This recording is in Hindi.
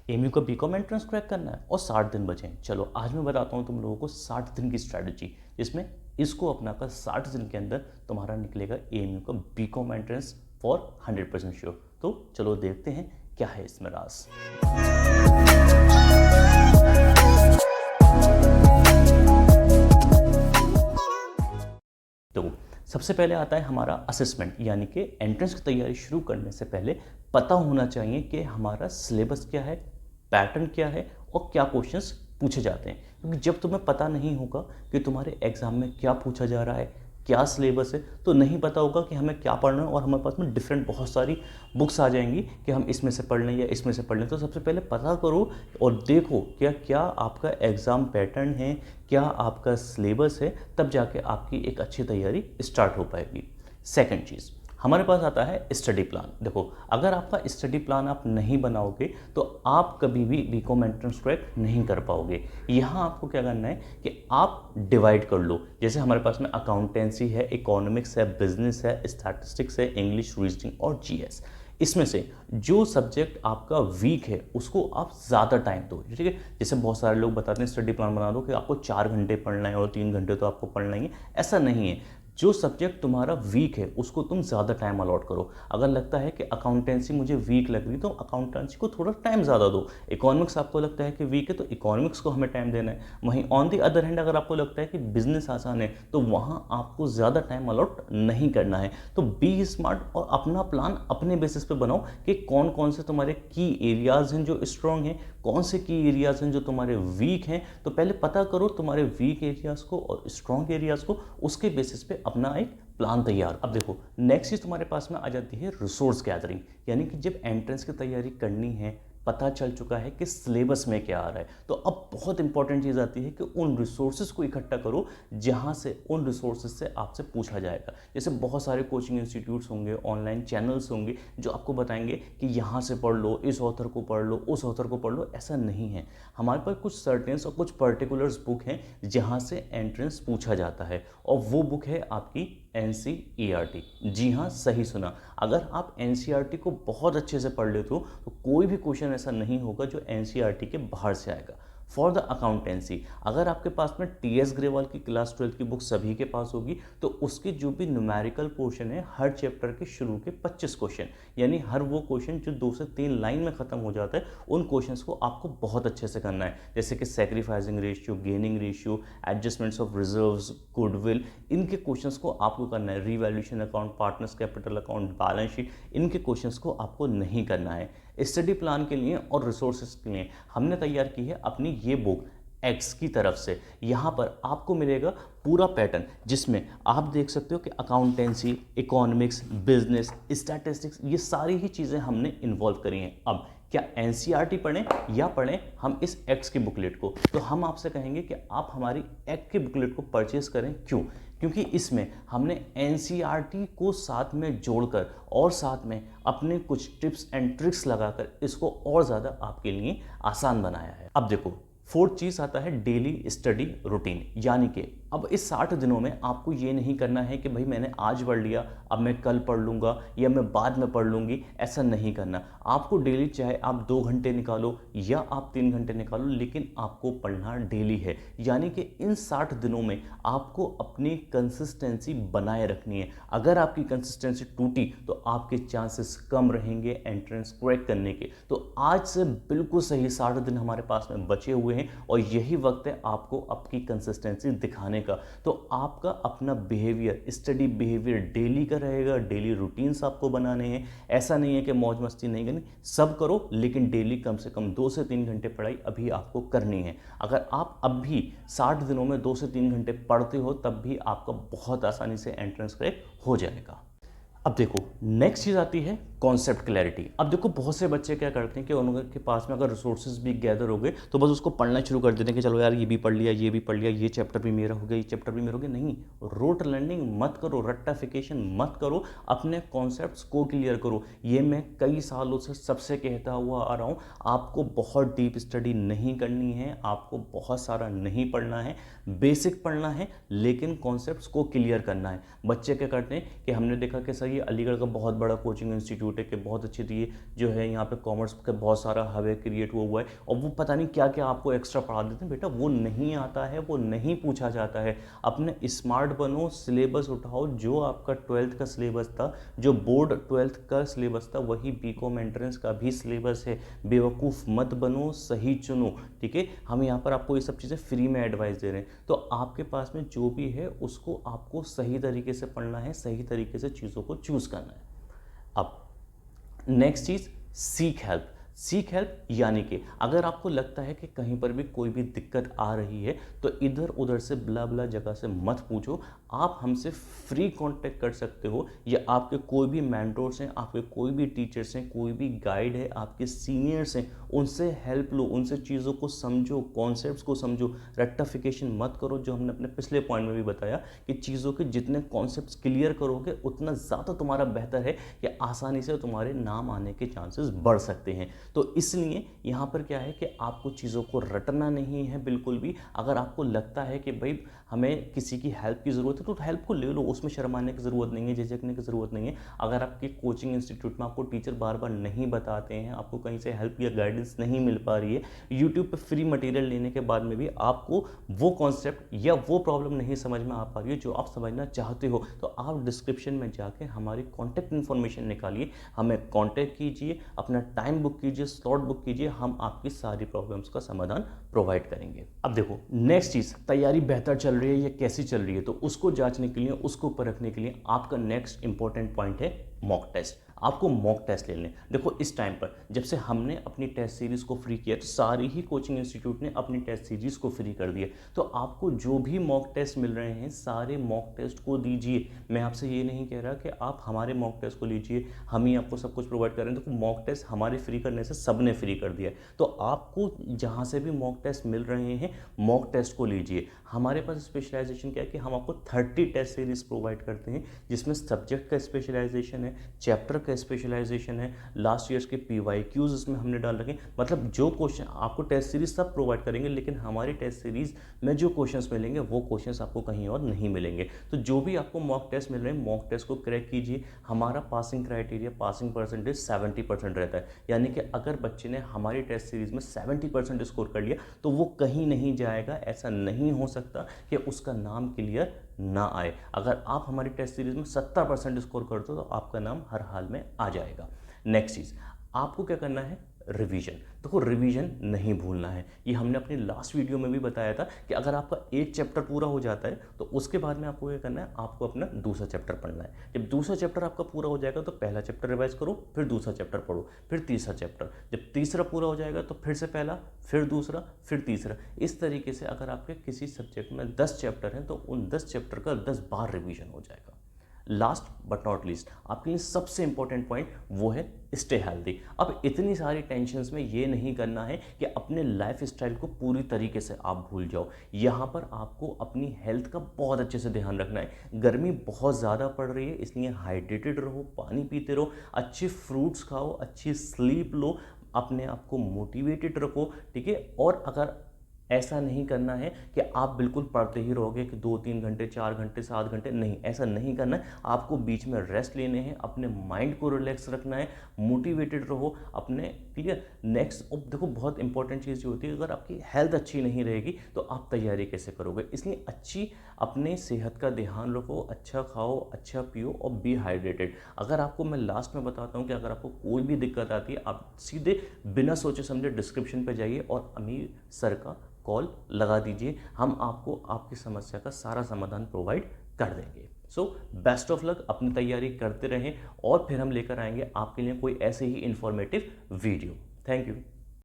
एमयू का बीकॉम एंट्रेंस क्रैक करना है और 60 दिन बचे हैं। चलो आज मैं बताता हूँ तुम लोगों को 60 दिन की स्ट्रैटेजी, जिसमें इसको अपनाकर 60 दिन के अंदर तुम्हारा निकलेगा एमयू का बीकॉम एंट्रेंस फॉर 100% श्योर। तो चलो देखते हैं क्या है इसमें राज। तो सबसे पहले आता है हमारा असेसमेंट, यानी कि एंट्रेंस की तैयारी शुरू करने से पहले पता होना चाहिए कि हमारा सिलेबस क्या है, पैटर्न क्या है और क्या क्वेश्चंस पूछे जाते हैं। क्योंकि जब तुम्हें पता नहीं होगा कि तुम्हारे एग्जाम में क्या पूछा जा रहा है, क्या सिलेबस है, तो नहीं पता होगा कि हमें क्या पढ़ना है और हमारे पास में डिफरेंट बहुत सारी बुक्स आ जाएंगी कि हम इसमें से पढ़ लें या इसमें से पढ़ लें। तो सबसे पहले पता करो और देखो क्या क्या आपका एग्ज़ाम पैटर्न है, क्या आपका सिलेबस है, तब जाके आपकी एक अच्छी तैयारी स्टार्ट हो पाएगी। सेकंड चीज़ हमारे पास आता है स्टडी प्लान। देखो अगर आपका स्टडी प्लान आप नहीं बनाओगे तो आप कभी भी बीकॉम एंट्रेंस क्रैक नहीं कर पाओगे। यहाँ आपको क्या करना है कि आप डिवाइड कर लो। जैसे हमारे पास में अकाउंटेंसी है, इकोनॉमिक्स है, बिजनेस है, स्टैटिस्टिक्स है, इंग्लिश, रीजनिंग और जीएस। इसमें से जो सब्जेक्ट आपका वीक है उसको आप ज़्यादा टाइम दो, ठीक है। जैसे बहुत सारे लोग बताते हैं स्टडी प्लान बना दो कि आपको 4 घंटे पढ़ना है और 3 घंटे तो आपको पढ़ना ही है। ऐसा नहीं है। जो सब्जेक्ट तुम्हारा वीक है उसको तुम ज़्यादा टाइम अलॉट करो। अगर लगता है कि अकाउंटेंसी मुझे वीक लग रही तो अकाउंटेंसी को थोड़ा टाइम ज़्यादा दो। इकोनॉमिक्स आपको लगता है कि वीक है तो इकोनॉमिक्स को हमें टाइम देना है। वहीं ऑन दी अदर हैंड अगर आपको लगता है कि बिजनेस आसान है तो वहाँ आपको ज़्यादा टाइम अलॉट नहीं करना है। तो बी स्मार्ट और अपना प्लान अपने बेसिस पे बनाओ कि कौन कौन से तुम्हारे की एरियाज़ हैं जो स्ट्रॉन्ग हैं, कौन से की एरियाज़ हैं जो तुम्हारे वीक हैं। तो पहले पता करो तुम्हारे वीक एरियाज़ को और स्ट्रॉन्ग एरियाज़ को, उसके बेसिस पे अपना एक प्लान तैयार। अब देखो नेक्स्ट चीज़ तुम्हारे पास में आ जाती है रिसोर्स गैदरिंग, यानी कि जब एंट्रेंस की तैयारी करनी है, पता चल चुका है कि सिलेबस में क्या आ रहा है, तो अब बहुत इंपॉर्टेंट चीज़ आती है कि उन रिसोर्सेज को इकट्ठा करो जहाँ से उन रिसोर्सेज से आपसे पूछा जाएगा। जैसे बहुत सारे कोचिंग इंस्टीट्यूट्स होंगे, ऑनलाइन चैनल्स होंगे जो आपको बताएंगे कि यहाँ से पढ़ लो, इस ऑथर को पढ़ लो, उस ऑथर को पढ़ लो। ऐसा नहीं है। हमारे पास कुछ सर्टेन्स और कुछ पर्टिकुलर्स बुक हैं जहाँ से एंट्रेंस पूछा जाता है और वो बुक है आपकी NCERT। जी हाँ, सही सुना। अगर आप NCERT को बहुत अच्छे से पढ़ लेते हो तो कोई भी क्वेश्चन ऐसा नहीं होगा जो NCERT के बाहर से आएगा। फॉर द अकाउंटेंसी अगर आपके पास में TS ग्रेवाल की क्लास 12 की बुक सभी के पास होगी तो उसके जो भी न्यूमेरिकल पोर्शन है, हर चैप्टर के शुरू के 25 क्वेश्चन, यानी हर वो क्वेश्चन जो 2 से 3 लाइन में खत्म हो जाता है, उन क्वेश्चंस को आपको बहुत अच्छे से करना है। जैसे कि sacrificing ratio, gaining ratio, adjustments of reserves, goodwill, इनके क्वेश्चंस को आपको करना है। Revaluation account, partners capital account, balance sheet, इनके क्वेश्चंस को आपको नहीं करना है। स्टडी प्लान के लिए और रिसोर्सेज के लिए हमने तैयार की है अपनी ये बुक एक्स की तरफ से। यहाँ पर आपको मिलेगा पूरा पैटर्न जिसमें आप देख सकते हो कि अकाउंटेंसी, इकोनॉमिक्स, बिजनेस, स्टैटिस्टिक्स, ये सारी ही चीज़ें हमने इन्वॉल्व करी हैं। अब क्या NCERT पढ़ें या पढ़ें हम इस एक्स की बुकलेट को, तो हम आपसे कहेंगे कि आप हमारी एक्स की बुकलेट को परचेज करें। क्यों? क्योंकि इसमें हमने NCERT को साथ में जोड़कर और साथ में अपने कुछ टिप्स एंड ट्रिक्स लगाकर इसको और ज़्यादा आपके लिए आसान बनाया है। अब देखो फोर्थ चीज़ आता है डेली स्टडी रूटीन, यानी कि अब इस 60 दिनों में आपको ये नहीं करना है कि भाई मैंने आज पढ़ लिया अब मैं कल पढ़ लूँगा या मैं बाद में पढ़ लूँगी। ऐसा नहीं करना। आपको डेली चाहे आप 2 घंटे निकालो या आप 3 घंटे निकालो, लेकिन आपको पढ़ना डेली है। यानी कि इन 60 दिनों में आपको अपनी कंसिस्टेंसी बनाए रखनी है। अगर आपकी कंसिस्टेंसी टूटी तो आपके चांसेस कम रहेंगे एंट्रेंस क्रैक करने के। तो आज से बिल्कुल सही 60 दिन हमारे पास में बचे हुए हैं और यही वक्त है आपको आपकी कंसिस्टेंसी दिखाने का। तो आपका अपना बिहेवियर, स्टडी बिहेवियर डेली का रहेगा। डेली रूटीन्स आपको बनाने हैं। ऐसा नहीं है कि मौज मस्ती नहीं करनी, सब करो, लेकिन डेली कम से कम 2 से 3 घंटे पढ़ाई अभी आपको करनी है। अगर आप अब भी 60 दिनों में 2 से 3 घंटे पढ़ते हो तब भी आपका बहुत आसानी से एंट्रेंस क्रैक हो जाएगा। अब देखो नेक्स्ट चीज़ आती है कॉन्सेप्ट क्लैरिटी। अब देखो बहुत से बच्चे क्या करते हैं कि उनके पास में अगर रिसोर्सेज भी गैदर हो गए तो बस उसको पढ़ना शुरू कर देते हैं कि चलो यार ये भी पढ़ लिया, ये भी पढ़ लिया, ये चैप्टर भी मेरा हो गया, ये चैप्टर भी मेरा हो गया। नहीं, रोट लर्निंग मत करो, रट्टाफिकेशन मत करो, अपने कॉन्सेप्ट्स को क्लियर करो। ये मैं कई सालों से सबसे कहता हुआ आ रहा हूँ। आपको बहुत डीप स्टडी नहीं करनी है, आपको बहुत सारा नहीं पढ़ना है, बेसिक पढ़ना है, लेकिन कॉन्सेप्ट्स को क्लियर करना है। बच्चे क्या करते हैं कि हमने देखा कि सर ये अलीगढ़ का बहुत बड़ा कोचिंग इंस्टीट्यूट इंस्टीट्यूट है कि बहुत अच्छे दिए जो है यहाँ पे कॉमर्स का बहुत सारा हब क्रिएट हुआ है और वो पता नहीं क्या क्या आपको एक्स्ट्रा पढ़ा देते हैं। बेटा वो नहीं आता है, वो नहीं पूछा जाता है। अपने स्मार्ट बनो, सिलेबस उठाओ, जो आपका 12th का सिलेबस था, जो बोर्ड 12th का सिलेबस था वही बीकॉम एंट्रेंस का भी सिलेबस है। बेवकूफ़ मत बनो, सही चुनो। ठीक है, हम यहाँ पर आपको ये सब चीज़ें फ्री में एडवाइस दे रहे हैं, तो आपके पास में जो भी है उसको आपको सही तरीके से पढ़ना है, सही तरीके से चीज़ों को चूज़ करना है। अब नेक्स्ट चीज़, सीक हेल्प। सीक हेल्प यानी कि अगर आपको लगता है कि कहीं पर भी कोई भी दिक्कत आ रही है तो इधर उधर से ब्ला ब्ला जगह से मत पूछो, आप हमसे फ्री कांटेक्ट कर सकते हो, या आपके कोई भी मेंटोर्स हैं, आपके कोई भी टीचर्स हैं, कोई भी गाइड है, आपके सीनियर्स हैं, उनसे हेल्प लो, उनसे चीज़ों को समझो, कॉन्सेप्ट्स को समझो। रेक्टिफिकेशन मत करो, जो हमने अपने पिछले पॉइंट में भी बताया कि चीज़ों के जितने कॉन्सेप्ट्स क्लियर करोगे उतना ज़्यादा तुम्हारा बेहतर है कि आसानी से तुम्हारे नाम आने के चांसेस बढ़ सकते हैं। तो इसलिए यहाँ पर क्या है कि आपको चीज़ों को रटना नहीं है बिल्कुल भी। अगर आपको लगता है कि भाई हमें किसी की हेल्प की ज़रूरत है तो हेल्प को ले लो, उसमें शर्माने की ज़रूरत नहीं है, झिझकने की ज़रूरत नहीं है। अगर आपके कोचिंग इंस्टीट्यूट में आपको टीचर बार बार नहीं बताते हैं, आपको कहीं से हेल्प या गाइडेंस नहीं मिल पा रही है, यूट्यूब पे फ्री मटेरियल लेने के बाद में भी आपको वो कॉन्सेप्ट या वो प्रॉब्लम नहीं समझ में आ पा रही है जो आप समझना चाहते हो, तो आप डिस्क्रिप्शन में जाके हमारी कॉन्टैक्ट इन्फॉर्मेशन निकालिए, हमें कॉन्टैक्ट कीजिए, अपना टाइम बुक कीजिए, स्लॉट बुक कीजिए, हम आपकी सारी प्रॉब्लम्स का समाधान प्रोवाइड करेंगे। अब देखो नेक्स्ट चीज़, तैयारी बेहतर चल रही है या कैसी चल रही है, तो उसको जांचने के लिए, उसको परखने के लिए आपका नेक्स्ट इंपॉर्टेंट पॉइंट है मॉक टेस्ट। आपको मॉक टेस्ट ले लें। देखो इस टाइम पर जब से हमने अपनी टेस्ट सीरीज़ को फ्री किया तो सारी ही कोचिंग इंस्टीट्यूट ने अपनी टेस्ट सीरीज़ को फ्री कर दिया, तो आपको जो भी मॉक टेस्ट मिल रहे हैं सारे मॉक टेस्ट को दीजिए। मैं आपसे ये नहीं कह रहा कि आप हमारे मॉक टेस्ट को लीजिए, हम ही आपको सब कुछ प्रोवाइड कर रहे हैं। देखो मॉक टेस्ट हमारे फ्री करने से सब ने फ्री कर दिया है, तो आपको जहाँ से भी मॉक टेस्ट मिल रहे हैं मॉक टेस्ट को लीजिए। हमारे पास स्पेशलाइजेशन क्या है कि हम आपको 30 टेस्ट सीरीज़ प्रोवाइड करते हैं, जिसमें सब्जेक्ट का स्पेशलाइजेशन है, चैप्टर का स्पेशलाइजेशन है, लास्ट ईयर्स के PYQs इसमें हमने डाल रखे। मतलब जो क्वेश्चन आपको टेस्ट सीरीज सब प्रोवाइड करेंगे, लेकिन हमारी टेस्ट सीरीज में जो क्वेश्चंस मिलेंगे वो क्वेश्चंस आपको कहीं और नहीं मिलेंगे। तो जो भी आपको मॉक टेस्ट मिल रहे हैं मॉक टेस्ट को क्रैक कीजिए। हमारा पासिंग क्राइटेरिया, पासिंग परसेंटेज 70% रहता है, यानी कि अगर बच्चे ने हमारी टेस्ट सीरीज में 70% स्कोर कर लिया तो वो कहीं नहीं जाएगा। ऐसा नहीं हो सकता कि उसका नाम क्लियर ना आए। अगर आप हमारी टेस्ट सीरीज में 70% स्कोर करते हो तो आपका नाम हर हाल में आ जाएगा। नेक्स्ट चीज़, आपको क्या करना है, रिवीजन। देखो रिवीजन नहीं भूलना है, ये हमने अपनी लास्ट वीडियो में भी बताया था कि अगर आपका एक चैप्टर पूरा हो जाता है तो उसके बाद में आपको क्या करना है, आपको अपना दूसरा चैप्टर पढ़ना है। जब दूसरा चैप्टर आपका पूरा हो जाएगा तो पहला चैप्टर रिवाइज करो, फिर दूसरा चैप्टर पढ़ो, फिर तीसरा चैप्टर। जब तीसरा पूरा हो जाएगा तो फिर से पहला, फिर दूसरा, फिर तीसरा। इस तरीके से अगर आपके किसी सब्जेक्ट में 10 चैप्टर हैं तो उन 10 चैप्टर का 10 बार रिवीजन हो जाएगा। लास्ट बट नॉट लीस्ट, आपके लिए सबसे इंपॉर्टेंट पॉइंट वो है स्टे हेल्दी। अब इतनी सारी टेंशन्स में ये नहीं करना है कि अपने लाइफ स्टाइल को पूरी तरीके से आप भूल जाओ। यहाँ पर आपको अपनी हेल्थ का बहुत अच्छे से ध्यान रखना है। गर्मी बहुत ज़्यादा पड़ रही है, इसलिए हाइड्रेटेड रहो, पानी पीते रहो, अच्छे फ्रूट्स खाओ, अच्छी स्लीप लो, अपने आप को मोटिवेटेड रखो। ठीक है, और अगर ऐसा नहीं करना है कि आप बिल्कुल पढ़ते ही रहोगे कि 2-3 घंटे, 4 घंटे, 7 घंटे, नहीं, ऐसा नहीं करना है। आपको बीच में रेस्ट लेने हैं, अपने माइंड को रिलैक्स रखना है, मोटिवेटेड रहो अपने। क्लियर। नेक्स्ट देखो बहुत इंपॉर्टेंट चीज़ जो होती है, अगर आपकी हेल्थ अच्छी नहीं रहेगी तो आप तैयारी कैसे करोगे। इसलिए अच्छी अपने सेहत का ध्यान रखो, अच्छा खाओ, अच्छा पियो और बी हाइड्रेटेड। अगर आपको मैं लास्ट में बताता हूँ कि अगर आपको कोई भी दिक्कत आती है आप सीधे बिना सोचे समझे डिस्क्रिप्शन पर जाइए और अमीर सर का कॉल लगा दीजिए, हम आपको आपकी समस्या का सारा समाधान प्रोवाइड कर देंगे। सो बेस्ट ऑफ लक, अपनी तैयारी करते रहें और फिर हम लेकर आएंगे आपके लिए कोई ऐसे ही इंफॉर्मेटिव वीडियो। Thank you.